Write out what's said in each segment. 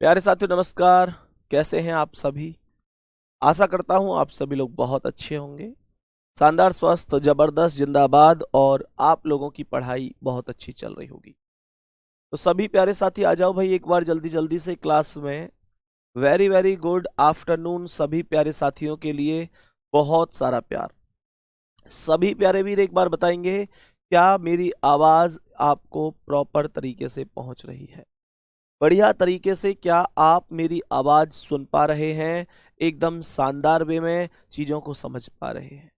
प्यारे साथियों नमस्कार। कैसे हैं आप सभी? आशा करता हूं आप सभी लोग बहुत अच्छे होंगे। शानदार, स्वस्थ, जबरदस्त, जिंदाबाद और आप लोगों की पढ़ाई बहुत अच्छी चल रही होगी। तो सभी प्यारे साथी आ जाओ भाई, एक बार जल्दी जल्दी से क्लास में। वेरी वेरी गुड आफ्टरनून सभी प्यारे साथियों के लिए। बहुत सारा प्यार। सभी प्यारे वीर एक बार बताएंगे, क्या मेरी आवाज आपको प्रॉपर तरीके से पहुंच रही है? बढ़िया तरीके से क्या आप मेरी आवाज सुन पा रहे हैं? एकदम शानदार वे में चीजों को समझ पा रहे हैं?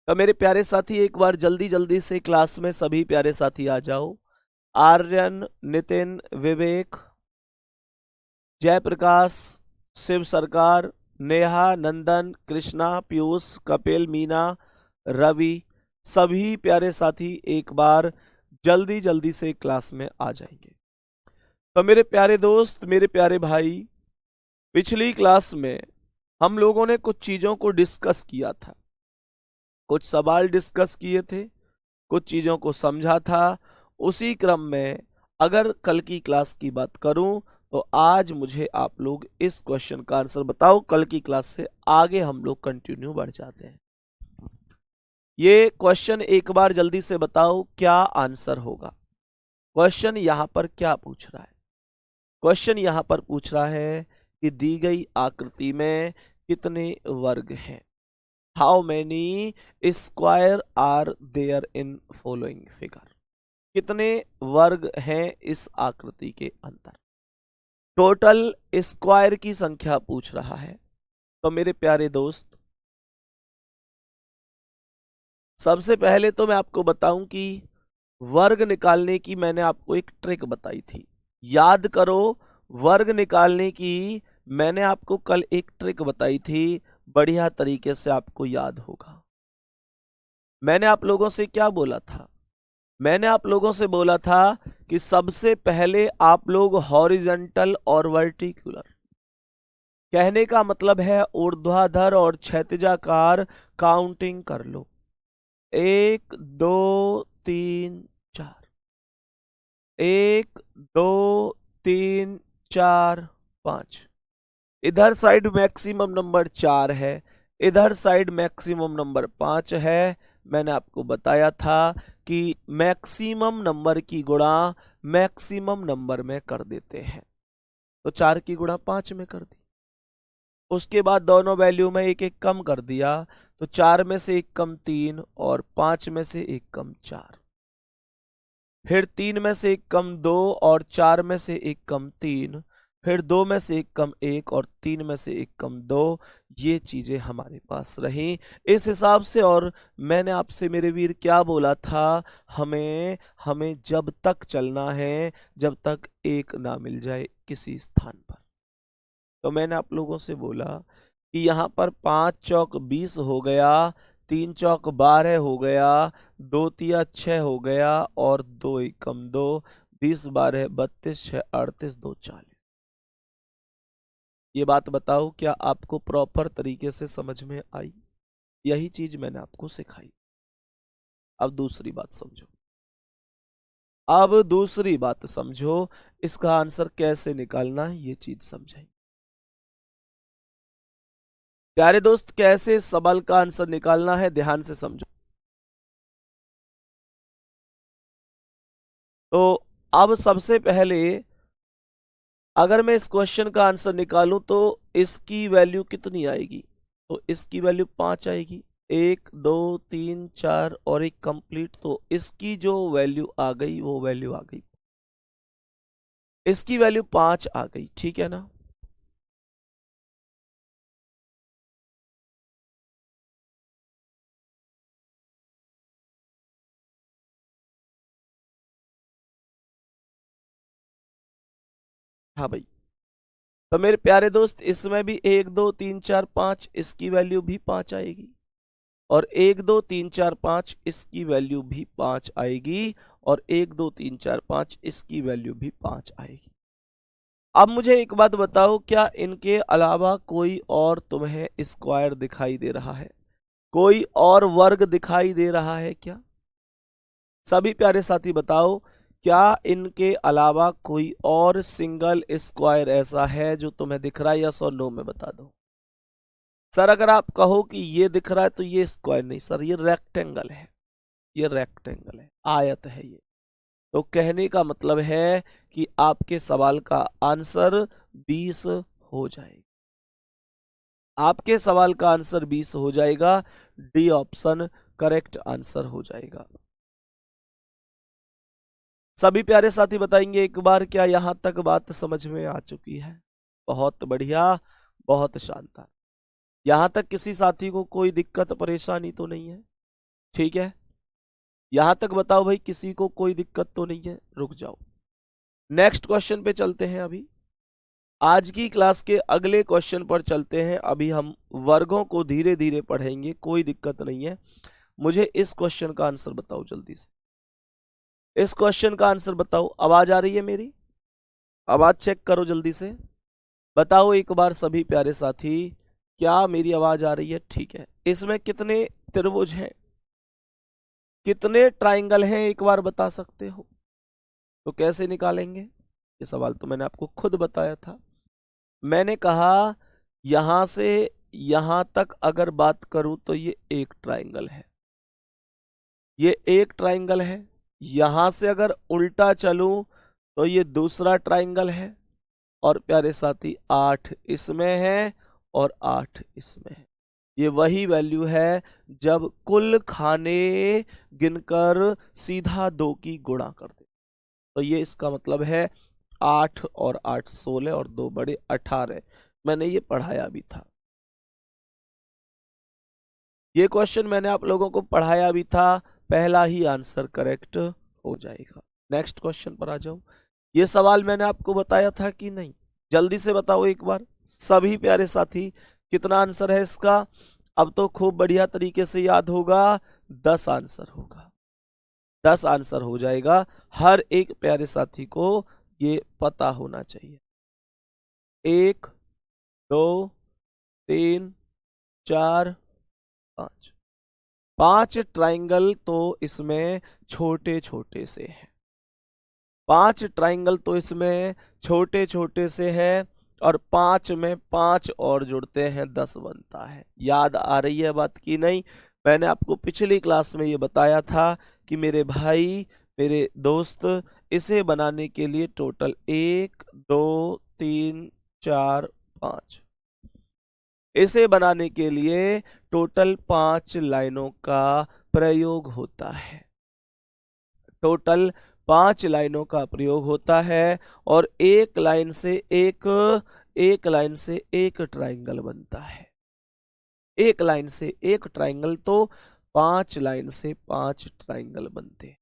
तो मेरे प्यारे साथी एक बार जल्दी जल्दी से क्लास में सभी प्यारे साथी आ जाओ। आर्यन, नितिन, विवेक, जयप्रकाश, शिव सरकार, नेहा, नंदन, कृष्णा, पीयूष, कपिल, मीना, रवि, सभी प्यारे साथी एक बार जल्दी जल्दी से क्लास में आ जाएंगे। तो मेरे प्यारे दोस्त, मेरे प्यारे भाई, पिछली क्लास में हम लोगों ने कुछ चीजों को डिस्कस किया था, कुछ सवाल डिस्कस किए थे, कुछ चीजों को समझा था। उसी क्रम में अगर कल की क्लास की बात करूं तो आज मुझे आप लोग इस क्वेश्चन का आंसर बताओ। कल की क्लास से आगे हम लोग कंटिन्यू बढ़ जाते हैं। ये क्वेश्चन एक बार जल्दी से बताओ, क्या आंसर होगा? क्वेश्चन यहां पर क्या पूछ रहा है? क्वेश्चन यहां पर पूछ रहा है कि दी गई आकृति में कितने वर्ग हैं? How many square are there in following figure? कितने वर्ग हैं इस आकृति के अंदर? टोटल स्क्वायर की संख्या पूछ रहा है। तो मेरे प्यारे दोस्त, सबसे पहले तो मैं आपको बताऊं कि वर्ग निकालने की मैंने आपको एक ट्रिक बताई थी। याद करो, वर्ग निकालने की मैंने आपको कल एक ट्रिक बताई थी। बढ़िया तरीके से आपको याद होगा। मैंने आप लोगों से क्या बोला था? मैंने आप लोगों से बोला था कि सबसे पहले आप लोग हॉरिजॉन्टल और वर्टिकुलर, कहने का मतलब है ऊर्ध्वाधर और क्षैतिजाकार काउंटिंग कर लो। 1 2 3 4, 1 2 3 4 5। इधर साइड मैक्सिमम नंबर 4 है, इधर साइड मैक्सिमम नंबर 5 है। मैंने आपको बताया था कि मैक्सिमम नंबर की गुणा मैक्सिमम नंबर में कर देते हैं। तो 4 की गुणा 5 में कर दी। उसके बाद दोनों वैल्यू में एक एक कम कर दिया। तो 4 में से एक कम 3 और 5 में से एक कम 4। फिर 3 में से एक कम 2 और 4 में से एक कम 3। फिर 2 में से एक कम 1 और 3 में से एक कम 2। ये चीजें हमारे पास रहीं इस हिसाब से। और मैंने आपसे मेरे वीर क्या बोला था? हमें हमें जब तक चलना है जब तक एक ना मिल जाए किसी स्थान पर। तो मैंने आप लोगों से बोला कि यहाँ पर 5 चौक 20 हो गया, 3 चौक 12 हो गया, 2 तिया 6 हो गया और 2 एकम 2, 20 12 32, 6 38, 2 40। ये बात बताओ, क्या आपको प्रॉपर तरीके से समझ में आई? यही चीज मैंने आपको सिखाई। अब दूसरी बात समझो। अब दूसरी बात समझो, इसका आंसर कैसे निकालना है ये चीज समझाई। प्यारे दोस्त, कैसे इस सवाल का आंसर निकालना है ध्यान से समझो। तो अब सबसे पहले अगर मैं इस क्वेश्चन का आंसर निकालूं तो इसकी वैल्यू कितनी आएगी? तो इसकी वैल्यू 5 आएगी। 1 2 3 4 और एक कंप्लीट। तो इसकी जो वैल्यू आ गई वो वैल्यू आ गई, इसकी वैल्यू 5 आ गई। ठीक है ना? हाँ भाई। तो मेरे प्यारे दोस्त, इसमें भी 1 2 3 4 5, इसकी वैल्यू भी 5 आएगी। और 1 2 3 4 5 इसकी वैल्यू भी 5 आएगी। और 1 2 3 4 5 इसकी वैल्यू भी 5 आएगी। अब मुझे एक बात बताओ, क्या इनके अलावा कोई और तुम्हें स्क्वायर दिखाई दे रहा है? कोई और वर्ग दिखाई दे रहा है क्या? सभी प्यारे साथी बताओ, क्या इनके अलावा कोई और सिंगल स्क्वायर ऐसा है जो तुम्हें दिख रहा है? यस और नो में बता दो। सर अगर आप कहो कि ये दिख रहा है तो ये स्क्वायर नहीं सर, ये रेक्टेंगल है, ये रेक्टेंगल है, आयत है ये। तो कहने का मतलब है कि आपके सवाल का आंसर 20 हो जाएगा। आपके सवाल का आंसर 20 हो जाएगा। डी ऑप्शन करेक्ट आंसर हो जाएगा। सभी प्यारे साथी बताएंगे एक बार, क्या यहां तक बात समझ में आ चुकी है? बहुत बढ़िया, बहुत शानदार। यहां तक किसी साथी को कोई दिक्कत परेशानी तो नहीं है? ठीक है, यहां तक बताओ भाई, किसी को कोई दिक्कत तो नहीं है? रुक जाओ, नेक्स्ट क्वेश्चन पे चलते हैं। अभी आज की क्लास के अगले क्वेश्चन पर चलते हैं। अभी हम वर्गों को धीरे धीरे पढ़ेंगे, कोई दिक्कत नहीं है। मुझे इस क्वेश्चन का आंसर बताओ जल्दी से, इस क्वेश्चन का आंसर बताओ। आवाज आ रही है मेरी? आवाज चेक करो जल्दी से, बताओ एक बार सभी प्यारे साथी, क्या मेरी आवाज आ रही है? ठीक है। इसमें कितने त्रिभुज हैं, कितने ट्राइंगल हैं, एक बार बता सकते हो? तो कैसे निकालेंगे? ये सवाल तो मैंने आपको खुद बताया था। मैंने कहा यहां से यहां तक अगर बात करूं तो ये एक ट्राइंगल है, ये एक ट्राइंगल है। यहां से अगर उल्टा चलूं तो ये दूसरा ट्राइंगल है। और प्यारे साथी 8 इसमें है और 8 इसमें है। ये वही वैल्यू है जब कुल खाने गिनकर सीधा 2 की गुणा कर दे। तो ये इसका मतलब है 8 और 8 16 और 2 बड़े 18। मैंने ये पढ़ाया भी था, ये क्वेश्चन मैंने आप लोगों को पढ़ाया भी था। पहला ही आंसर करेक्ट हो जाएगा। नेक्स्ट क्वेश्चन पर आ जाऊं। ये सवाल मैंने आपको बताया था कि नहीं? जल्दी से बताओ एक बार सभी प्यारे साथी, कितना आंसर है इसका? अब तो खूब बढ़िया तरीके से याद होगा, 10 आंसर होगा, 10 आंसर हो जाएगा। हर एक प्यारे साथी को ये पता होना चाहिए। 1 2 3 4 5, 5 ट्राइंगल तो इसमें छोटे छोटे से हैं, 5 ट्राइंगल तो इसमें छोटे छोटे से हैं। और 5 में 5 और जुड़ते हैं, 10 बनता है। याद आ रही है बात की नहीं? मैंने आपको पिछली क्लास में ये बताया था कि मेरे भाई, मेरे दोस्त, इसे बनाने के लिए टोटल 1 2 3 4 5, इसे बनाने के लिए टोटल 5 लाइनों का प्रयोग होता है, टोटल 5 लाइनों का प्रयोग होता है। और एक लाइन से एक ट्राइंगल बनता है, एक लाइन से एक ट्राइंगल तो 5 लाइन से 5 ट्राइंगल बनते हैं।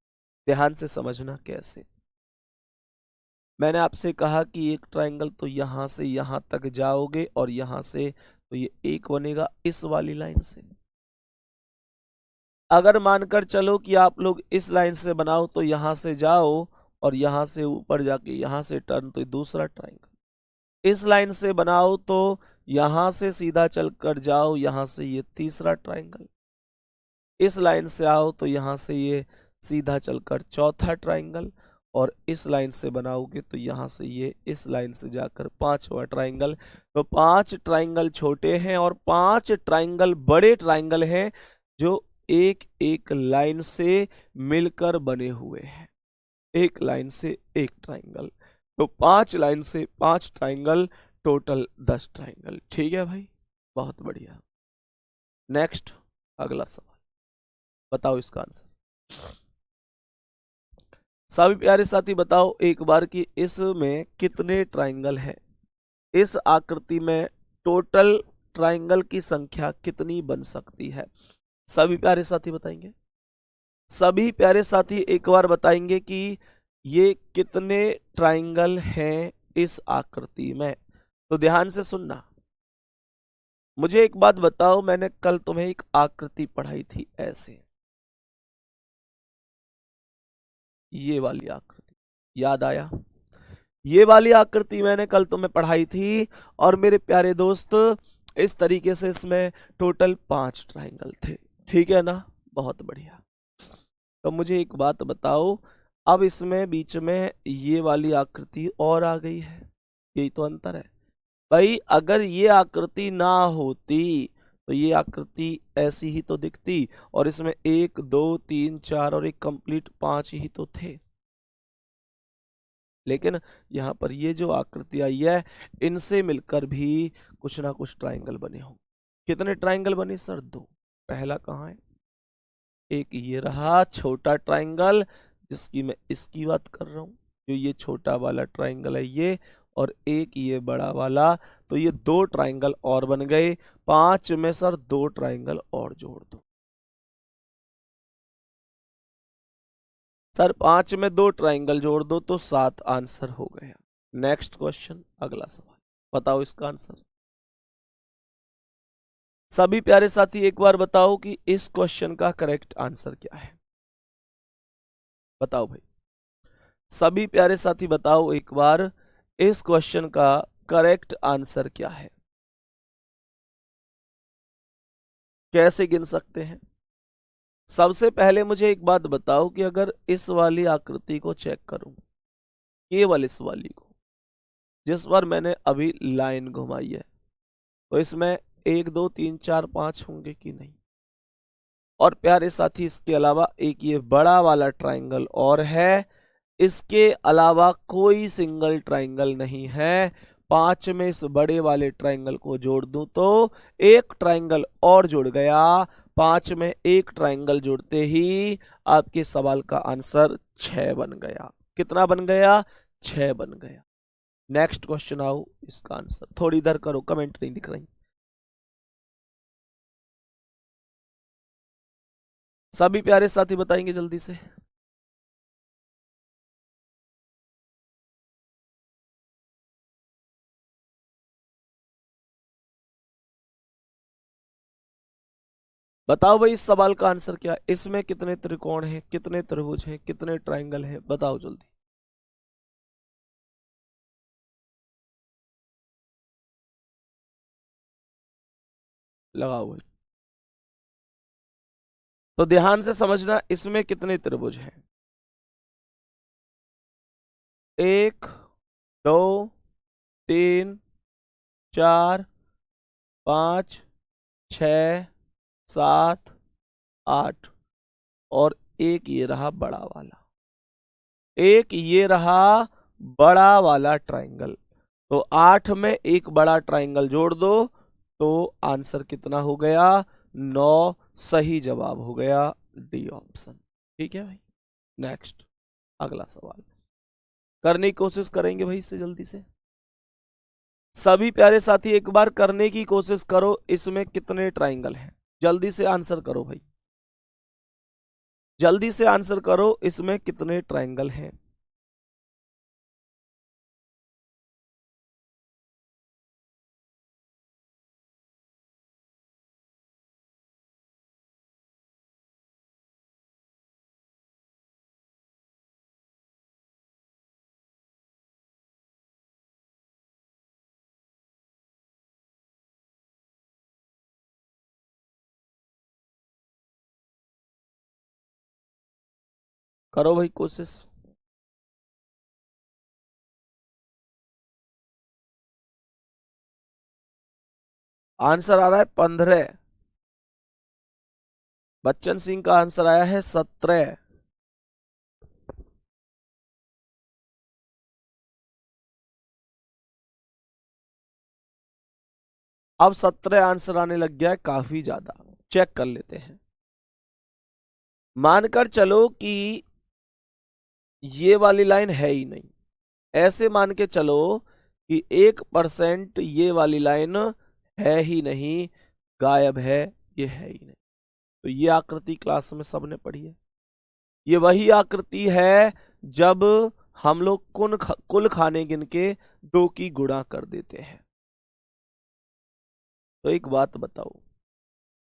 ध्यान से समझना कैसे। मैंने आपसे कहा कि एक ट्राइंगल तो यहां से यहां तक जाओगे और यहां से तो ये एक बनेगा इस वाली लाइन से। अगर मानकर चलो कि आप लोग इस लाइन से बनाओ तो यहां से जाओ और यहां से ऊपर जाके यहां से टर्न, तो दूसरा ट्राइंगल। इस लाइन से बनाओ तो यहां से सीधा चलकर जाओ, यहां से ये तीसरा ट्राइंगल। इस लाइन से आओ तो यहां से ये सीधा चलकर चौथा ट्राइंगल। और इस लाइन से बनाओगे तो यहां से ये इस लाइन से जाकर 5वां ट्राइंगल। तो 5 ट्राइंगल छोटे हैं और 5 ट्राइंगल बड़े ट्राइंगल हैं जो एक एक लाइन से मिलकर बने हुए हैं, एक लाइन से एक ट्राइंगल। तो 5 लाइन से 5 ट्राइंगल, टोटल 10 ट्राइंगल। ठीक है भाई, बहुत बढ़िया। नेक्स्ट अगला सवाल, बताओ इसका आंसर। सभी प्यारे साथी बताओ एक बार कि इसमें कितने ट्राइंगल हैं, इस आकृति में टोटल ट्राइंगल की संख्या कितनी बन सकती है? सभी प्यारे साथी बताएंगे, सभी प्यारे साथी एक बार बताएंगे कि ये कितने ट्राइंगल हैं इस आकृति में। तो ध्यान से सुनना, मुझे एक बात बताओ, मैंने कल तुम्हें एक आकृति पढ़ाई थी ऐसे, ये वाली आकृति, याद आया? ये वाली आकृति मैंने कल तुम्हें पढ़ाई थी। और मेरे प्यारे दोस्त, इस तरीके से इसमें टोटल 5 ट्राइंगल थे। ठीक है ना? बहुत बढ़िया। तो मुझे एक बात बताओ, अब इसमें बीच में ये वाली आकृति और आ गई है, यही तो अंतर है भाई। अगर ये आकृति ना होती तो ये आकृति ऐसी ही तो दिखती, और इसमें 1 2 3 4 और एक कंप्लीट 5 ही तो थे। लेकिन यहाँ पर ये जो आकृति आई है, इनसे मिलकर भी कुछ ना कुछ ट्राइंगल बने हों। कितने ट्राइंगल बने सर? 2। पहला कहाँ है? एक ये रहा छोटा ट्राइंगल, जिसकी मैं इसकी बात कर रहा हूं, जो ये छोटा वाला ट्राइंगल है ये, और एक ये बड़ा वाला। तो ये 2 ट्राइंगल और बन गए। 5 में सर 2 ट्राइंगल और जोड़ दो। सर 5 में 2 ट्राइंगल जोड़ दो तो 7 आंसर हो गया। नेक्स्ट क्वेश्चन, अगला सवाल, बताओ इसका आंसर। सभी प्यारे साथी एक बार बताओ कि इस क्वेश्चन का करेक्ट आंसर क्या है। बताओ भाई, सभी प्यारे साथी बताओ एक बार, इस क्वेश्चन का करेक्ट आंसर क्या है। कैसे गिन सकते हैं? सबसे पहले मुझे एक बात बताओ कि अगर इस वाली आकृति को चेक करूं, केवल इस वाली को, जिस पर मैंने अभी लाइन घुमाई है, तो इसमें 1 2 3 4 5 होंगे कि नहीं? और प्यारे साथी इसके अलावा एक ये बड़ा वाला ट्राइंगल और है, इसके अलावा कोई सिंगल ट्राइंगल नहीं है। 5 में इस बड़े वाले ट्राइंगल को जोड़ दूं तो एक ट्राइंगल और जुड़ गया। 5 में एक ट्राइंगल जुड़ते ही आपके सवाल का आंसर 6 बन गया। कितना बन गया? 6 बन गया। नेक्स्ट क्वेश्चन आओ, इसका आंसर थोड़ी इधर करो, कमेंट नहीं दिख रही। सभी प्यारे साथी बताएंगे जल्दी से। बताओ भाई, इस सवाल का आंसर क्या है? इसमें कितने त्रिकोण हैं, कितने त्रिभुज हैं, कितने ट्राइंगल हैं? बताओ जल्दी। लगाओ भाई। तो ध्यान से समझना, इसमें कितने त्रिभुज हैं? 1 2 3 4 5 6 7 8, और एक ये रहा बड़ा वाला, एक ये रहा बड़ा वाला ट्राइंगल। तो 8 में एक बड़ा ट्राइंगल जोड़ दो तो आंसर कितना हो गया? 9। सही जवाब हो गया डी ऑप्शन। ठीक है भाई। नेक्स्ट, अगला सवाल करने की कोशिश करेंगे भाई इससे जल्दी से। सभी प्यारे साथी एक बार करने की कोशिश करो, इसमें कितने ट्राइंगल हैं? जल्दी से आंसर करो भाई, जल्दी से आंसर करो, इसमें कितने ट्राइंगल हैं? करो भाई कोशिश। आंसर आ रहा है 15। बच्चन सिंह का आंसर आया है 17। अब 17 आंसर आने लग गया है, काफी ज्यादा। चेक कर लेते हैं। मानकर चलो कि ये वाली लाइन है ही नहीं, ऐसे मान के चलो कि 1% ये वाली लाइन है ही नहीं, गायब है, ये है ही नहीं। तो ये आकृति क्लास में सबने पढ़ी है। ये वही आकृति है जब हम लोग कुल खाने गिन के 2 की गुणा कर देते हैं। तो एक बात बताओ,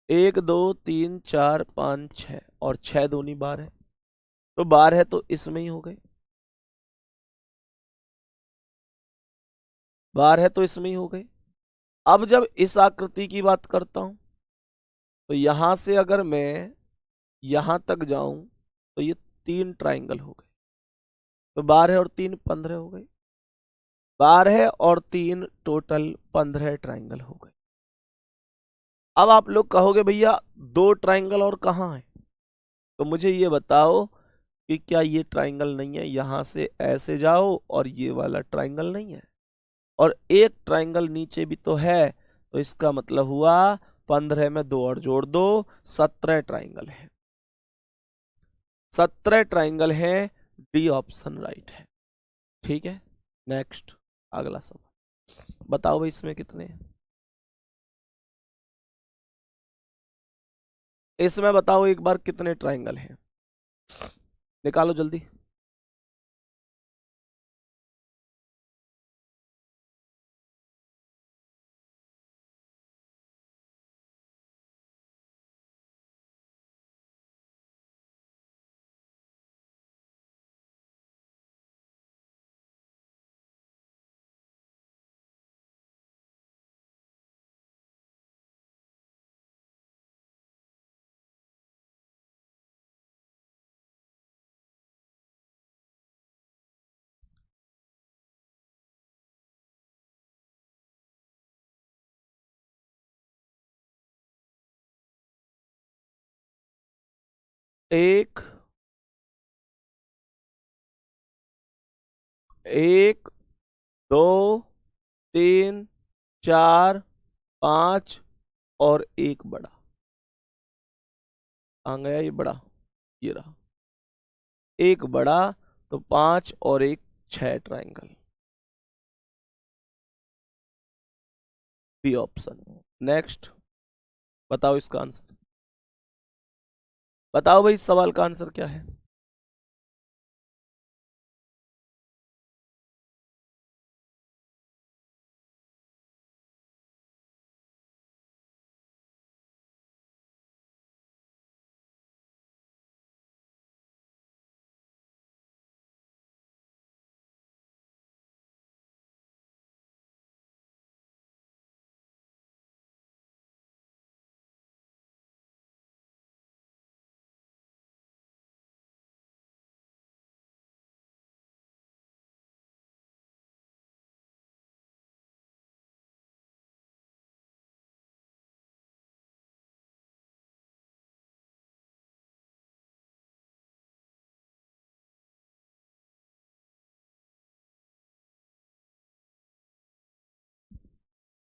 1 2 3 4 5 6, और 6 दूनी 12 है, तो 12 है तो इसमें ही हो गए। 12 है तो इसमें ही हो गए। अब जब इस आकृति की बात करता हूं, तो यहां से अगर मैं यहां तक जाऊं तो ये 3 ट्राइंगल हो गए। तो 12 और 3 15 हो गई। 12 और 3 टोटल 15 ट्राइंगल हो गए। अब आप लोग कहोगे भैया 2 ट्राइंगल और कहाँ है? तो मुझे ये बताओ कि क्या ये ट्राइंगल नहीं है? यहां से ऐसे जाओ और ये वाला ट्राइंगल नहीं है, और एक ट्राइंगल नीचे भी तो है। तो इसका मतलब हुआ 15 में 2 और जोड़ दो, 17 ट्राइंगल है। 17 ट्राइंगल है, डी ऑप्शन राइट है। ठीक है, नेक्स्ट अगला सवाल बताओ भाई, इसमें कितने हैं? इसमें बताओ एक बार कितने ट्राइंगल हैं, निकालो जल्दी। एक, एक, दो, तीन, चार, पांच और एक बड़ा। आ गया ये बड़ा, ये रहा एक बड़ा। तो 5 और एक 6 ट्राइंगल, बी ऑप्शन। नेक्स्ट बताओ इसका आंसर। बताओ भाई इस सवाल का आंसर क्या है?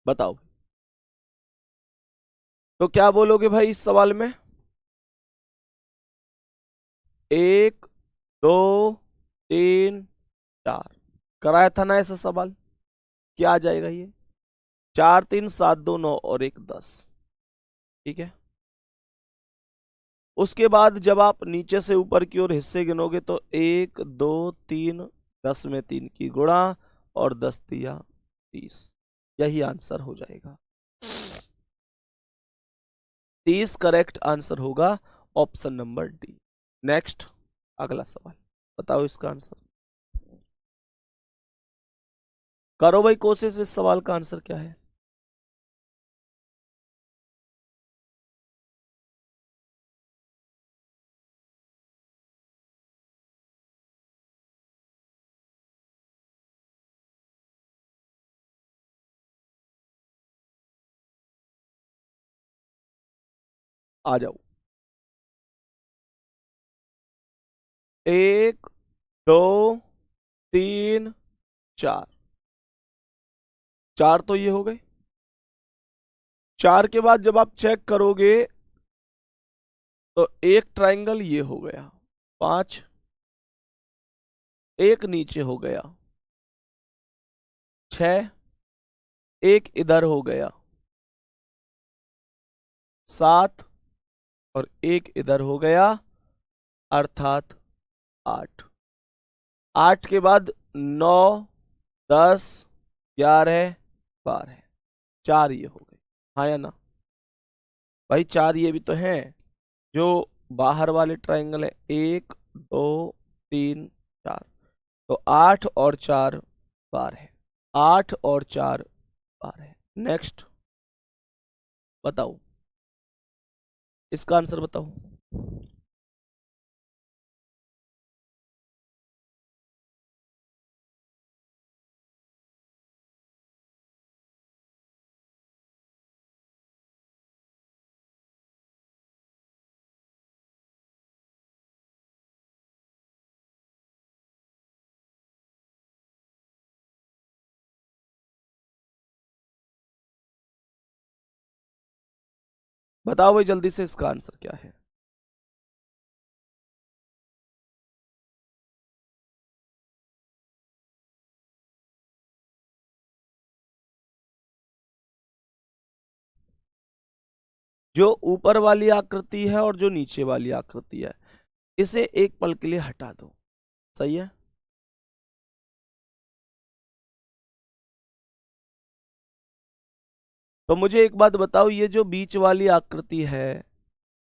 बताओ। तो क्या बोलोगे भाई इस सवाल में? एक, दो, तीन, चार, कराया था ना ऐसा सवाल? क्या आ जाएगा ये? 4 3 7 2 9 और एक 10। ठीक है, उसके बाद जब आप नीचे से ऊपर की ओर हिस्से गिनोगे तो 1 2 3, 10 में 3 की गुणा, और 10 तिया 30। यही आंसर हो जाएगा। 30 करेक्ट आंसर होगा, ऑप्शन नंबर डी। नेक्स्ट अगला सवाल बताओ इसका आंसर। करो भाई कोशिश, इस सवाल का आंसर क्या है? आ जाओ। एक, दो, तीन, चार। चार तो ये हो गए। चार के बाद जब आप चेक करोगे तो एक ट्राइंगल ये हो गया, 5, एक नीचे हो गया, 6, एक इधर हो गया, 7, और एक इधर हो गया, अर्थात 8। 8 के बाद 9, 10, 11, 12, 4 ये हो गए। हाँ या ना भाई? 4 ये भी तो हैं जो बाहर वाले ट्राइंगल है, 1 2 3 4। तो 8 और 4 12, 8 और 4 12। नेक्स्ट बताओ इसका आंसर बताओ। बताओ भाई जल्दी से इसका आंसर क्या है। जो ऊपर वाली आकृति है और जो नीचे वाली आकृति है, इसे एक पल के लिए हटा दो। सही है। तो मुझे एक बात बताओ, ये जो बीच वाली आकृति है,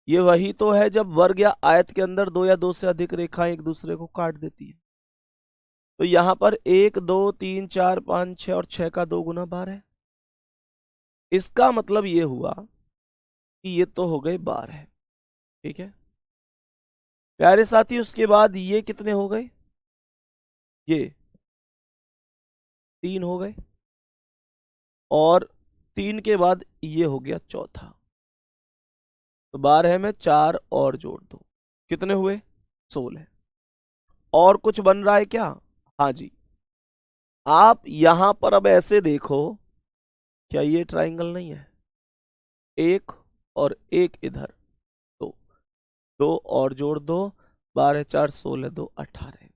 ये वही तो है जब वर्ग या आयत के अंदर दो या दो से अधिक रेखाएं एक दूसरे को काट देती है। तो यहां पर 1 2 3 4 5 6 और 6 का 2 गुना 12 है। इसका मतलब ये हुआ कि ये तो हो गए 12। ठीक है प्यारे साथी, उसके बाद ये कितने हो गए, ये 3 हो गए, और 3 के बाद ये हो गया चौथा। तो 12 में 4 और जोड़ दो, कितने हुए, 16। और कुछ बन रहा है क्या? हाँ जी। आप यहां पर अब ऐसे देखो, क्या ये ट्राइंगल नहीं है? एक और एक इधर, तो 2 और जोड़ दो, 12 4 16 2 18।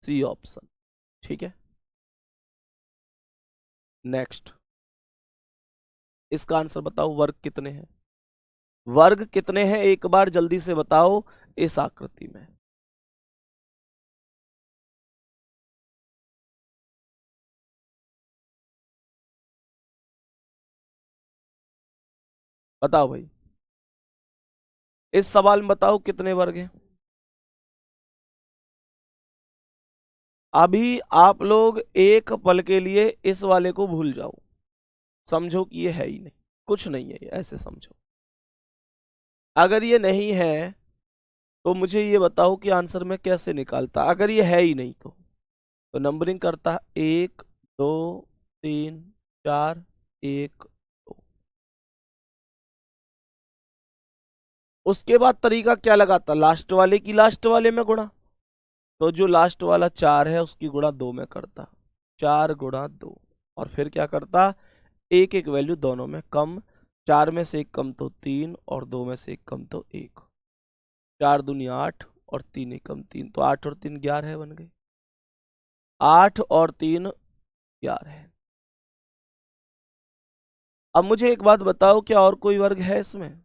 C option. ठीक है नेक्स्ट, इसका आंसर बताओ, वर्ग कितने हैं? वर्ग कितने हैं एक बार जल्दी से बताओ इस आकृति में। बताओ भाई, इस सवाल में बताओ कितने वर्ग हैं। अभी आप लोग एक पल के लिए इस वाले को भूल जाओ, समझो कि ये है ही नहीं, कुछ नहीं है ये, ऐसे समझो। अगर ये नहीं है तो मुझे ये बताओ कि आंसर में कैसे निकालता, अगर ये है ही नहीं तो नंबरिंग करता 1 2 3 4 1 2। उसके बाद तरीका क्या लगाता, लास्ट वाले की लास्ट वाले में गुणा। तो जो लास्ट वाला 4 है उसकी गुणा 2 में करता, 4 गुणा 2। और फिर क्या करता, एक एक वैल्यू दोनों में कम, 4 में से एक कम तो 3 और 2 में से एक कम तो 1। 4 दूनी 8 और 3 एक कम 3, तो 8 और 3 11 बन गई। 8 और 3 11। अब मुझे एक बात बताओ, क्या और कोई वर्ग है इसमें?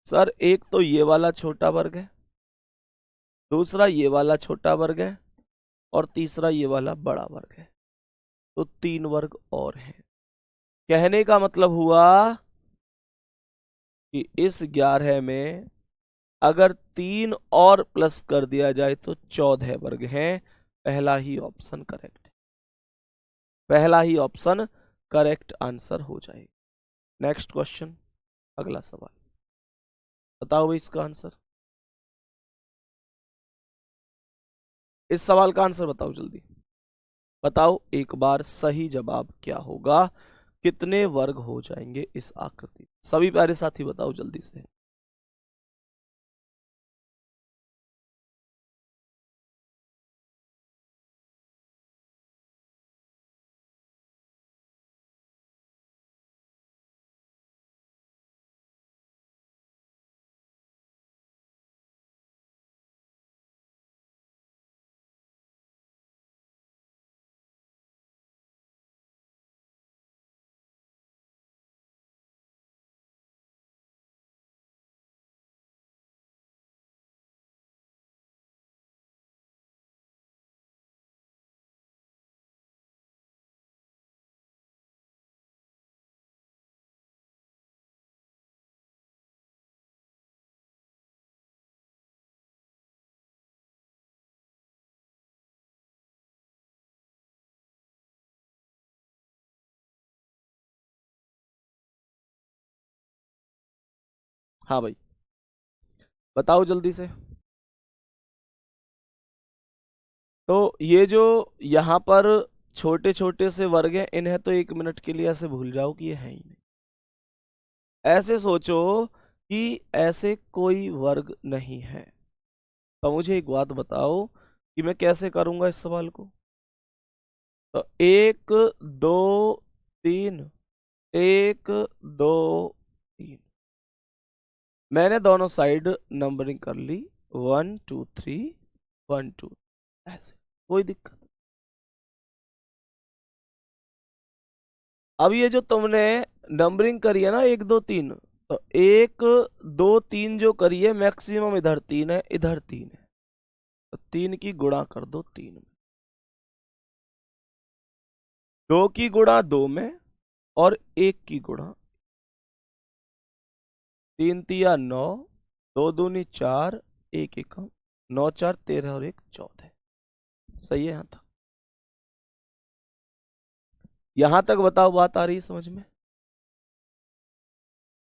सर एक तो ये वाला छोटा वर्ग है, दूसरा ये वाला छोटा वर्ग है, और तीसरा ये वाला बड़ा वर्ग है। तो 3 वर्ग और हैं। कहने का मतलब हुआ कि इस 11 में अगर 3 और प्लस कर दिया जाए तो 14 वर्ग हैं। पहला ही ऑप्शन करेक्ट है, पहला ही ऑप्शन करेक्ट आंसर हो जाएगा। नेक्स्ट क्वेश्चन, अगला सवाल, बताओ भाई इसका आंसर। इस सवाल का आंसर बताओ जल्दी, बताओ एक बार सही जवाब क्या होगा, कितने वर्ग हो जाएंगे इस आकृति। सभी प्यारे साथी बताओ जल्दी से। हाँ भाई बताओ जल्दी से। तो ये जो यहाँ पर छोटे छोटे से वर्ग हैं, इन्हें तो 1 मिनट के लिए ऐसे भूल जाओ कि ये है ही नहीं। ऐसे सोचो कि ऐसे कोई वर्ग नहीं है। तो मुझे एक बात बताओ कि मैं कैसे करूंगा इस सवाल को। तो 1 2 3, 1 2 3। मैंने दोनों साइड नंबरिंग कर ली, 1 2 3 1 2, ऐसे, कोई दिक्कत नहीं। अब ये जो तुमने नंबरिंग करी है ना 1 2 3, तो 1 2 3 जो करी है मैक्सिमम इधर 3 है, इधर 3 है, तो 3 की गुणा कर दो 3 में, 2 की गुणा 2 में, और 1 की गुणा 3 तिया 9, 2 दूनी 4, 1 एकम 9 4 13 और 1 14। सही है यहाँ तक? यहां तक बताओ, बात आ रही है समझ में?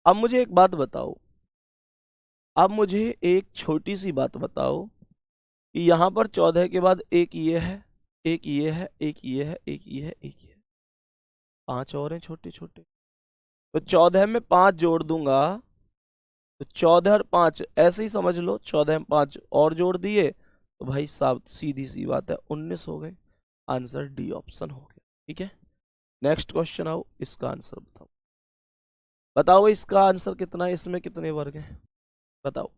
अब मुझे एक बात बताओ, अब मुझे एक छोटी सी बात बताओ कि यहां पर 14 के बाद एक ये है, एक ये है, एक ये है, एक ये है, एक ये है, 5 और हैं छोटे छोटे, तो 14 में 5 जोड़ दूंगा, तो 14 और 5 ऐसे ही समझ लो, 14 में 5 और जोड़ दिए तो भाई साहब सीधी सी बात है 19 हो गए। आंसर डी ऑप्शन हो गया। ठीक है, नेक्स्ट क्वेश्चन आओ, इसका आंसर बताओ। बताओ इसका आंसर कितना है, इसमें कितने वर्ग हैं, बताओ।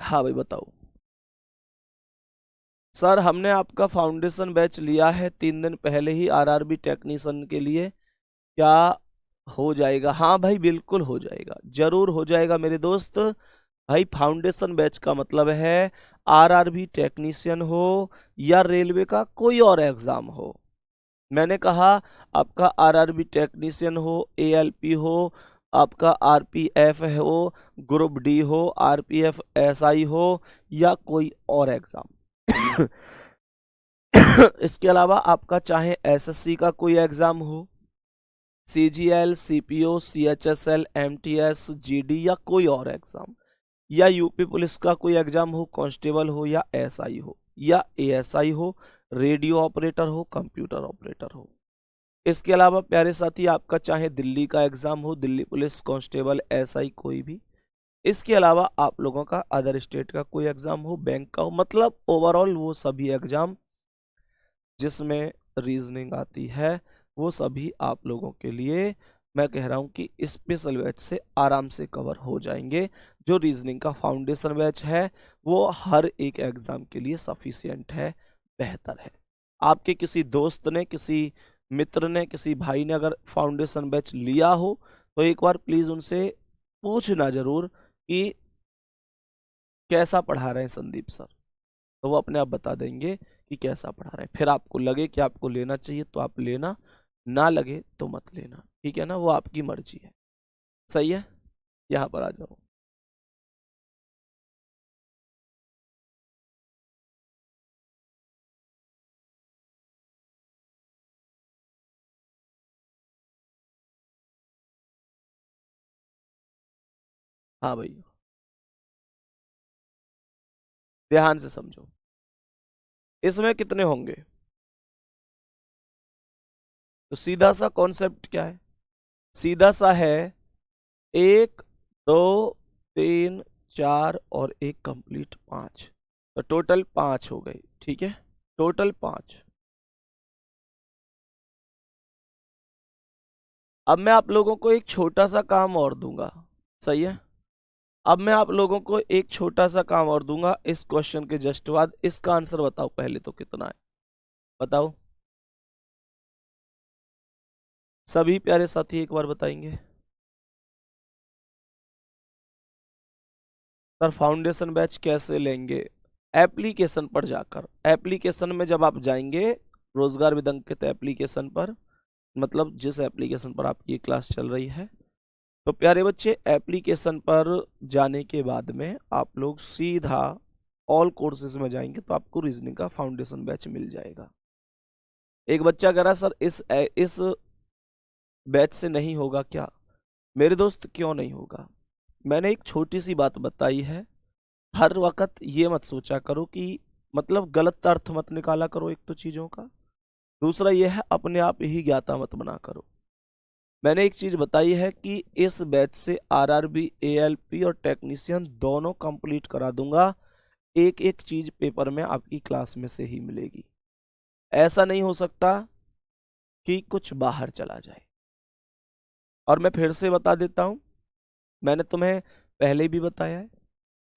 हाँ भाई बताओ। सर हमने आपका फाउंडेशन बैच लिया है 3 दिन पहले ही आरआरबी टेक्नीशियन के लिए, क्या हो जाएगा? हाँ भाई बिल्कुल हो जाएगा, जरूर हो जाएगा मेरे दोस्त। भाई फाउंडेशन बैच का मतलब है आरआरबी टेक्नीशियन हो या रेलवे का कोई और एग्जाम हो। मैंने कहा आपका आरआरबी टेक्नीशियन हो, एएलपी हो, आपका आरपीएफ हो, ग्रुप डी हो, आरपीएफ एसआई हो, या कोई और एग्जाम इसके अलावा आपका चाहे एसएससी का कोई एग्जाम हो, CGL, CPO, CHSL, MTS, GD, या कोई और एग्जाम, या यूपी पुलिस का कोई एग्जाम हो, कांस्टेबल हो या एसआई हो या एएसआई हो, रेडियो ऑपरेटर हो, कंप्यूटर ऑपरेटर हो। इसके अलावा प्यारे साथी आपका चाहे दिल्ली का एग्जाम हो, दिल्ली पुलिस, कांस्टेबल, एसआई, कोई भी। इसके अलावा आप लोगों का अदर स्टेट का कोई एग्जाम हो, बैंक का हो, मतलब ओवरऑल वो सभी एग्जाम जिसमें रीजनिंग आती है वो सभी आप लोगों के लिए मैं कह रहा हूं कि स्पेशल बैच से आराम से कवर हो जाएंगे। जो रीजनिंग का फाउंडेशन बैच है वो हर एक एग्जाम के लिए सफिशियंट है, बेहतर है। आपके किसी दोस्त ने, किसी मित्र ने, किसी भाई ने अगर फाउंडेशन बैच लिया हो तो एक बार प्लीज उनसे पूछना जरूर कि कैसा पढ़ा रहे हैं संदीप सर, तो वो अपने आप बता देंगे कि कैसा पढ़ा रहे हैं। फिर आपको लगे कि आपको लेना चाहिए तो आप लेना, ना लगे तो मत लेना, ठीक है ना, वो आपकी मर्जी है। सही है, यहाँ पर आ जाओ। हाँ भाई ध्यान से समझो, इसमें कितने होंगे? तो सीधा सा कॉन्सेप्ट क्या है, सीधा सा है 1 2 3 4 और 1 कंप्लीट 5, तो टोटल 5 हो गई। ठीक है, टोटल 5। अब मैं आप लोगों को एक छोटा सा काम और दूंगा, सही है? अब मैं आप लोगों को एक छोटा सा काम और दूंगा इस क्वेश्चन के जस्ट बाद। इसका आंसर बताओ पहले तो कितना है, बताओ सभी प्यारे साथी एक बार बताएंगे। सर फाउंडेशन बैच कैसे लेंगे? एप्लीकेशन पर जाकर, एप्लीकेशन में जब आप जाएंगे रोजगार विदंकित एप्लीकेशन पर, मतलब जिस एप्लीकेशन पर आपकी ये क्लास चल रही है, तो प्यारे बच्चे एप्लीकेशन पर जाने के बाद में आप लोग सीधा ऑल कोर्सेज में जाएंगे तो आपको रीजनिंग का फाउंडेशन बैच मिल जाएगा। एक बच्चा कह रहा सर इस बैच से नहीं होगा क्या? मेरे दोस्त क्यों नहीं होगा? मैंने एक छोटी सी बात बताई है, हर वक्त ये मत सोचा करो कि मतलब गलत अर्थ मत निकाला करो एक तो चीजों का, दूसरा ये है अपने आप ही ज्ञाता मत बना करो। मैंने एक चीज बताई है कि इस बैच से आरआरबी, एएलपी और टेक्नीशियन दोनों कंप्लीट करा दूंगा। एक एक चीज पेपर में आपकी क्लास में से ही मिलेगी। ऐसा नहीं हो सकता कि कुछ बाहर चला जाए। और मैं फिर से बता देता हूं, मैंने तुम्हें पहले भी बताया है,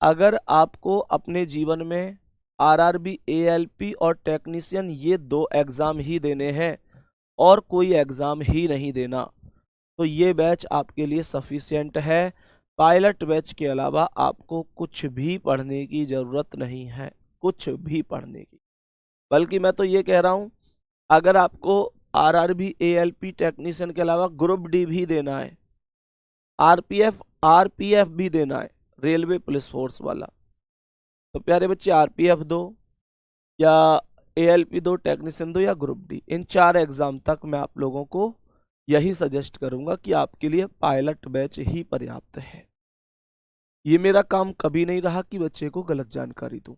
अगर आपको अपने जीवन में आरआरबी, एएलपी और टेक्नीशियन ये दो एग्जाम ही देने हैं और कोई एग्जाम ही नहीं देना, तो ये बैच आपके लिए सफिशिएंट है। पायलट बैच के अलावा आपको कुछ भी पढ़ने की जरूरत नहीं है, कुछ भी पढ़ने की। बल्कि मैं तो ये कह रहा हूं, अगर आपको आरआरबी, एएलपी, टेक्नीशियन के अलावा ग्रुप डी भी देना है, आरपीएफ आरपीएफ भी देना है, रेलवे पुलिस फोर्स वाला, तो प्यारे बच्चे आरपीएफ दो या एएलपी दो, टेक्नीशियन दो या ग्रुप डी, इन 4 एग्जाम तक मैं आप लोगों को यही सजेस्ट करूंगा कि आपके लिए पायलट बैच ही पर्याप्त है। ये मेरा काम कभी नहीं रहा कि बच्चे को गलत जानकारी दूं।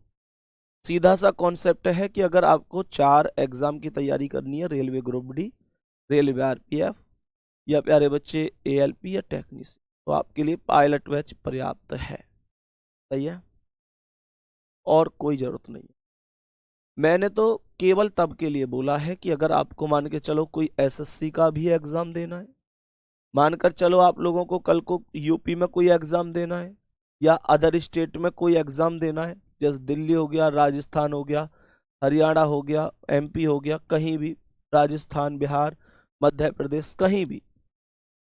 सीधा सा कॉन्सेप्ट है कि अगर आपको 4 एग्जाम की तैयारी करनी है, railway group D, railway RPF या प्यारे बच्चे एएलपी या टेक्नीशियन, तो आपके लिए पायलट बैच पर्याप्त है। सही है, और कोई जरूरत नहीं। मैंने तो केवल तब के लिए बोला है कि अगर आपको मान के चलो कोई एसएससी का भी एग्जाम देना है, मानकर चलो आप लोगों को कल को यूपी में कोई एग्जाम देना है या अदर स्टेट में कोई एग्जाम देना है, जैसे दिल्ली हो गया, राजस्थान हो गया, हरियाणा हो गया, एमपी हो गया, कहीं भी, राजस्थान, बिहार, मध्य प्रदेश, कहीं भी,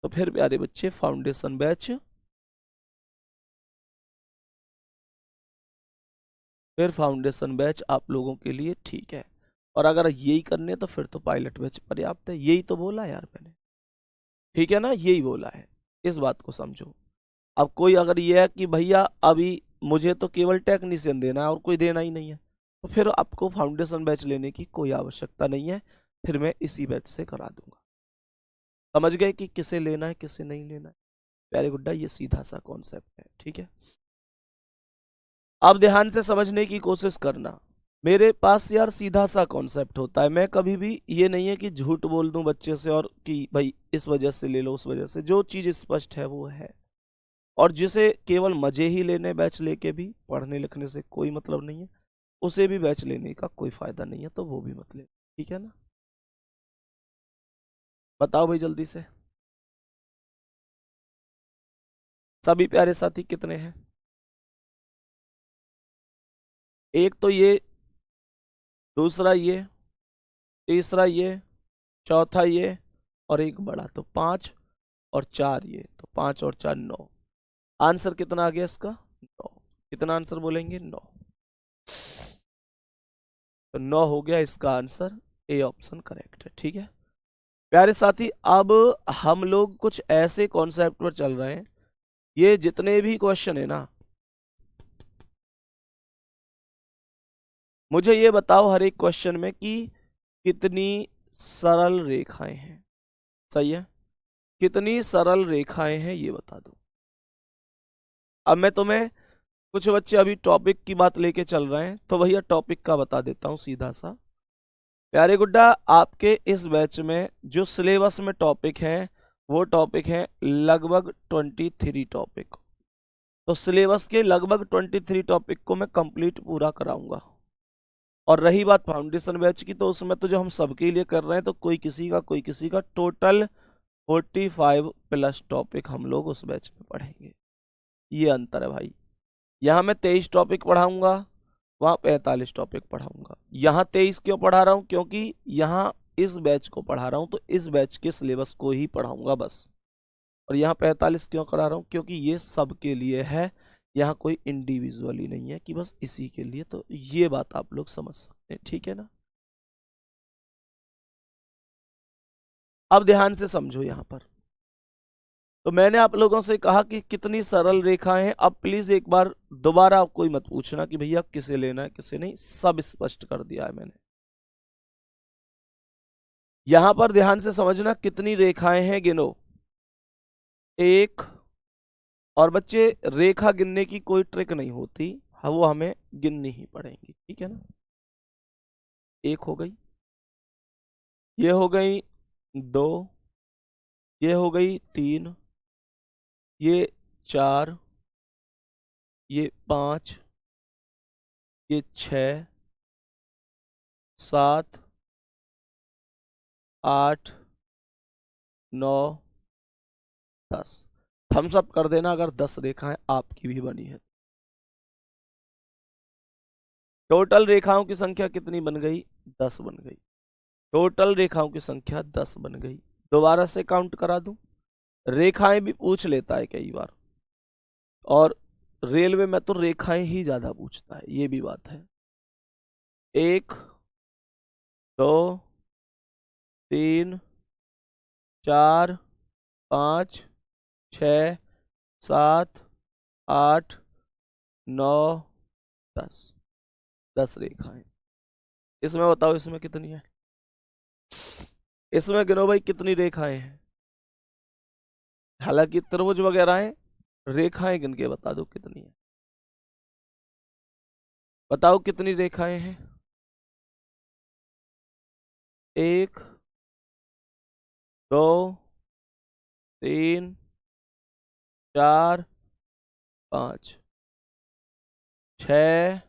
तो फिर प्यारे बच्चे फाउंडेशन बैच आप लोगों के लिए ठीक है। और अगर यही करने तो फिर तो पायलट बैच पर्याप्त है। यही तो बोला यार मैंने, ठीक है ना, यही बोला है, इस बात को समझो। अब कोई अगर ये है कि भैया अभी मुझे तो केवल टेक्नीशियन देना है और कोई देना ही नहीं है, तो फिर आपको फाउंडेशन बैच लेने की कोई आवश्यकता नहीं है, फिर मैं इसी बैच से करा दूंगा। समझ गए कि किसे लेना है किसे नहीं लेना है? वेरी गुड, ये सीधा सा कॉन्सेप्ट है, ठीक है। अब ध्यान से समझने की कोशिश करना। मेरे पास यार सीधा सा कॉन्सेप्ट होता है, मैं कभी भी ये नहीं है कि झूठ बोल दूं बच्चे से और कि भाई इस वजह से ले लो उस वजह से, जो चीज स्पष्ट है वो है। और जिसे केवल मजे ही लेने बैच लेके भी पढ़ने लिखने से कोई मतलब नहीं है, उसे भी बैच लेने का कोई फायदा नहीं है, तो वो भी मत ले, ठीक है ना। बताओ भाई जल्दी से, सभी प्यारे साथी कितने हैं? एक तो ये, दूसरा ये, तीसरा ये, चौथा ये, और एक बड़ा, तो 5 और 4 ये, तो 5 और 4 9। आंसर कितना आ गया इसका? 9। कितना आंसर बोलेंगे? 9। तो 9 हो गया इसका आंसर, ए ऑप्शन करेक्ट है, ठीक है। प्यारे साथी, अब हम लोग कुछ ऐसे कॉन्सेप्ट पर चल रहे हैं, ये जितने भी क्वेश्चन है ना, मुझे ये बताओ हर एक क्वेश्चन में कि कितनी सरल रेखाएं हैं। सही है, कितनी सरल रेखाएं हैं ये बता दो। अब मैं तुम्हें, कुछ बच्चे अभी टॉपिक की बात लेके चल रहे हैं, तो भैया टॉपिक का बता देता हूं सीधा सा। प्यारे गुड्डा, आपके इस बैच में जो सिलेबस में टॉपिक है वो टॉपिक है लगभग 23 टॉपिक। तो सिलेबस के लगभग 23 टॉपिक को मैं कंप्लीट पूरा कराऊंगा। और रही बात फाउंडेशन बैच की, तो उसमें तो जो हम सबके लिए कर रहे हैं, तो कोई किसी का टोटल 45 प्लस टॉपिक हम लोग उस बैच में पढ़ेंगे। ये अंतर है भाई, यहाँ मैं 23 टॉपिक पढ़ाऊंगा, वहाँ 45 टॉपिक पढ़ाऊंगा। यहाँ 23 क्यों पढ़ा रहा हूँ? क्योंकि यहाँ इस बैच को पढ़ा रहा हूँ, तो इस बैच के सिलेबस को ही पढ़ाऊंगा बस। और यहाँ 45 क्यों करा रहा हूँ? क्योंकि ये सबके लिए है, यहाँ कोई इंडिविजुअली नहीं है कि बस इसी के लिए। तो ये बात आप लोग समझ सकते हैं, ठीक है ना। अब ध्यान से समझो यहाँ पर, तो मैंने आप लोगों से कहा कि कितनी सरल रेखाएं हैं। अब प्लीज एक बार दोबारा कोई मत पूछना कि भैया किसे लेना है किसे नहीं, सब स्पष्ट कर दिया है मैंने। यहां पर ध्यान से समझना, कितनी रेखाएं हैं गिनो। एक, और बच्चे रेखा गिनने की कोई ट्रिक नहीं होती, हाँ वो हमें गिननी ही पड़ेंगी, ठीक है ना। एक हो गई, ये हो गई 2, ये हो गई 3, ये 4, ये 5, ये 6, 7, 8, 9, 10। थम्स अप कर देना अगर 10 रेखाएं आपकी भी बनी है। टोटल रेखाओं की संख्या कितनी बन गई? 10 बन गई। टोटल रेखाओं की संख्या 10 बन गई। दोबारा से काउंट करा दूं? रेखाएं भी पूछ लेता है कई बार, और रेलवे में तो रेखाएं ही ज्यादा पूछता है, ये भी बात है। 1, 2, 3, 4, 5, 6, 7, 8, 9, 10। 10 रेखाएं। इसमें बताओ इसमें कितनी है? इसमें गिनो भाई कितनी रेखाएं हैं। हालांकि त्रिभुज वगैरह हैं, रेखाएं गिन के बता दो कितनी है। बताओ कितनी रेखाएं हैं? 1, 2, 3, 4, 5, 6,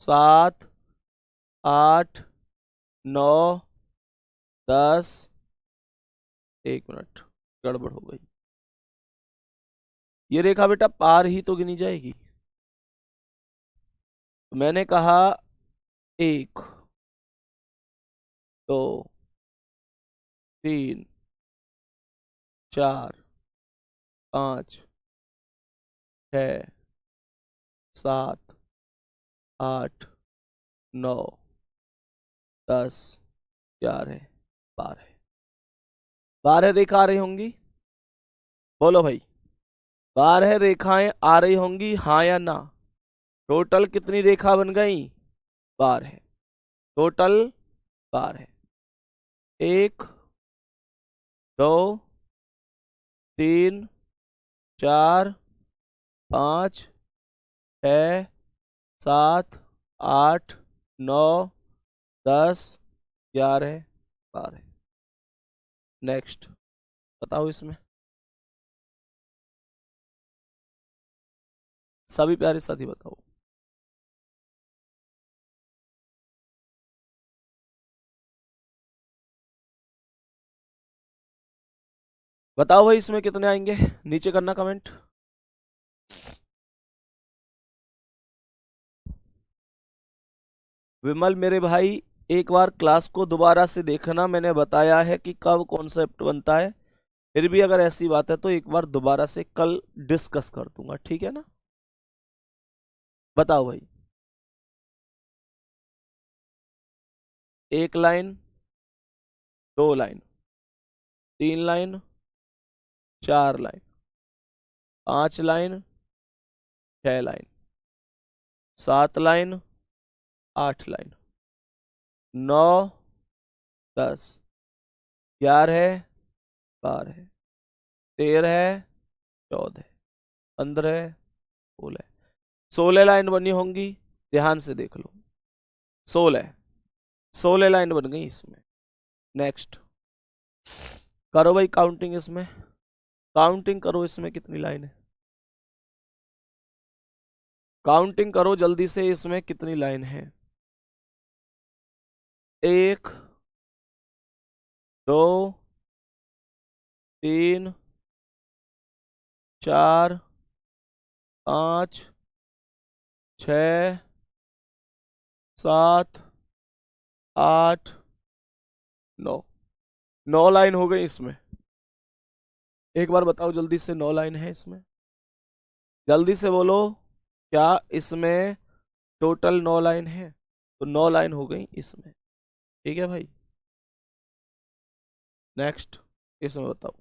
7, 8, 9, 10। 1 मिनट, गड़बड़ हो गई। ये रेखा बेटा पार ही तो गिनी जाएगी। तो मैंने कहा 1, 2, 3, 4, 5, 6, 7, 8, 9, 10, 11, 12। 12 रेखा आ रही होंगी, बोलो भाई। 12 रेखाएं आ रही होंगी, हाँ या ना? टोटल कितनी रेखा बन गई? 12। टोटल 12। 1, 2, 3, 4, 5, 6, 7, 8, 9, 10, 11, 12। नेक्स्ट बताओ इसमें। सभी प्यारे साथी बताओ। बताओ भाई इसमें कितने आएंगे, नीचे करना कमेंट। विमल मेरे भाई, एक बार क्लास को दोबारा से देखना, मैंने बताया है कि कब कॉन्सेप्ट बनता है। फिर भी अगर ऐसी बात है तो एक बार दोबारा से कल डिस्कस कर दूंगा, ठीक है ना? बताओ भाई। 1 line, 2 line, 3 line, 4 line, 5 line, 6 line, 7 line, 8 line, 9, 10, 11, 12, 13, 14, 15, 16। 16 line बनी होंगी, ध्यान से देख लो। 16, 16 लाइन बन गई इसमें। नेक्स्ट करो भाई काउंटिंग इसमें। काउंटिंग करो इसमें कितनी लाइन है। काउंटिंग करो जल्दी से, इसमें कितनी लाइन है? 1, 2, 3, 4, 5, 6, 7, 8, 9। 9 लाइन हो गई इसमें। एक बार बताओ जल्दी से, 9 लाइन है इसमें? जल्दी से बोलो, क्या इसमें टोटल 9 लाइन है? तो 9 लाइन हो गई इसमें, ठीक है भाई। नेक्स्ट इसमें बताओ,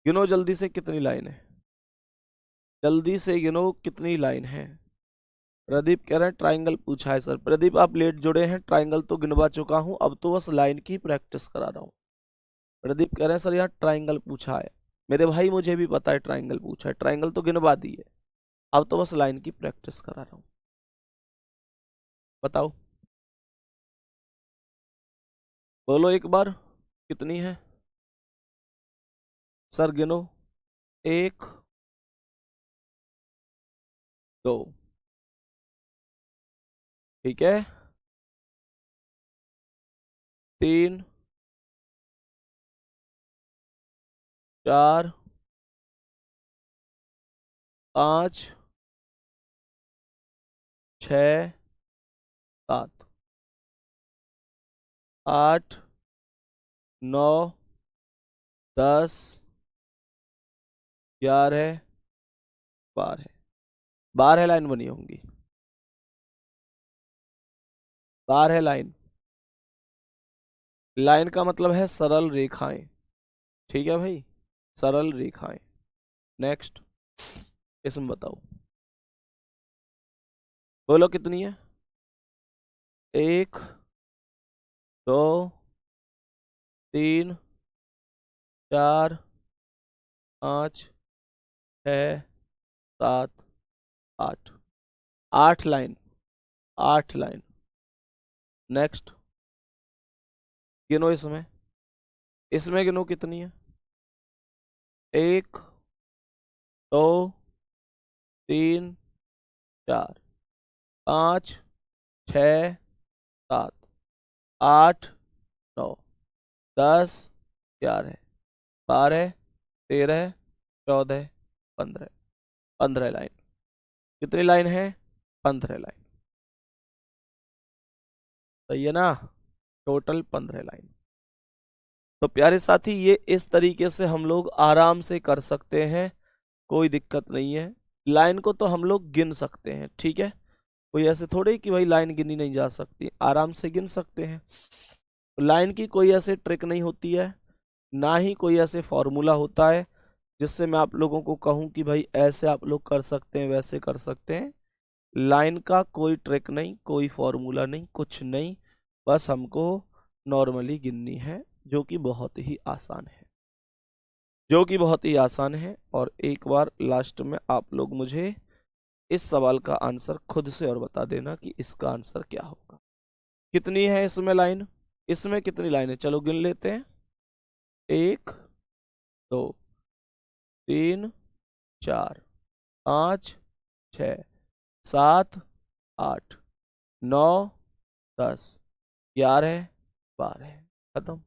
गिनो जल्दी से कितनी लाइन है। जल्दी से गिनो कितनी लाइन है। प्रदीप कह रहे हैं ट्राइंगल पूछा है सर। प्रदीप आप लेट जुड़े हैं, ट्राइंगल तो गिनवा चुका हूं, अब तो बस लाइन की प्रैक्टिस करा रहा हूं। प्रदीप कह रहे हैं सर यहाँ ट्राइंगल पूछा है। मेरे भाई मुझे भी पता है ट्राइंगल पूछा है, ट्राइंगल तो गिनवा दी है, अब तो बस लाइन की प्रैक्टिस करा रहा हूं। बताओ, बोलो एक बार कितनी है। सर गिनो, 1 2, ठीक है, 3 4 5 6 7 8 9 10 11 12, 12 लाइन बनी होंगी, 12 लाइन। लाइन का मतलब है सरल रेखाएं, ठीक है भाई, सरल रेखाएं। नेक्स्ट, इसमें बताओ, बोलो कितनी है? 1 2 3 4 5 6 7 8, 8 लाइन, 8 लाइन। नेक्स्ट, गिनो इसमें, इसमें गिनो कितनी है? 1 2 3 4 5 6 7 8 9 10 11 12 13 14 15, 15 लाइन। कितनी लाइन है? 15 लाइन, सही है ना? Total 15 line. तो प्यारे साथी, ये इस तरीके से हम लोग आराम से कर सकते हैं, कोई दिक्कत नहीं है। लाइन को तो हम लोग गिन सकते हैं, ठीक है, कोई ऐसे थोड़े कि भाई लाइन गिनी नहीं जा सकती, आराम से गिन सकते हैं। लाइन की कोई ऐसे ट्रिक नहीं होती है, ना ही कोई ऐसे फॉर्मूला होता है जिससे मैं आप लोगों को कहूं कि भाई ऐसे आप लोग कर सकते हैं, वैसे कर सकते हैं। लाइन का कोई ट्रिक नहीं, कोई फॉर्मूला नहीं, कुछ नहीं, बस हमको नॉर्मली गिननी है, जो कि बहुत ही आसान है, जो कि बहुत ही आसान है। और एक बार लास्ट में आप लोग मुझे इस सवाल का आंसर खुद से और बता देना कि इसका आंसर क्या होगा। कितनी है इसमें लाइन? इसमें कितनी लाइन है, चलो गिन लेते हैं। 1 2 3 4 5 6 7 8 9 10 11 12, खत्म।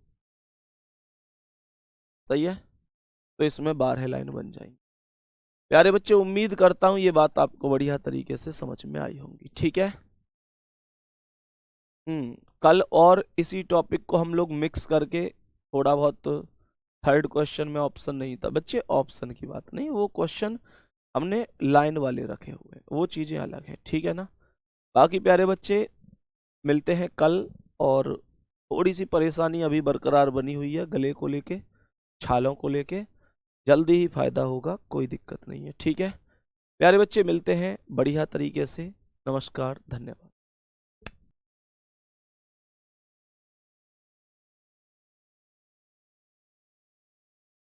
सही है, तो इसमें 12 लाइन बन जाएंगी। प्यारे बच्चे, उम्मीद करता हूं ये बात आपको बढ़िया तरीके से समझ में आई होंगी, ठीक है। कल और इसी टॉपिक को हम लोग मिक्स करके थोड़ा बहुत, थर्ड क्वेश्चन में ऑप्शन नहीं था बच्चे, ऑप्शन की बात नहीं, वो क्वेश्चन हमने लाइन वाले रखे हुए, वो चीजें अलग है, ठीक है ना। बाकी प्यारे बच्चे, मिलते हैं कल। और थोड़ी सी परेशानी अभी बरकरार बनी हुई है गले को लेके, छालों को लेके, जल्दी ही फायदा होगा, कोई दिक्कत नहीं है, ठीक है। प्यारे बच्चे, मिलते हैं बढ़िया तरीके से। नमस्कार, धन्यवाद।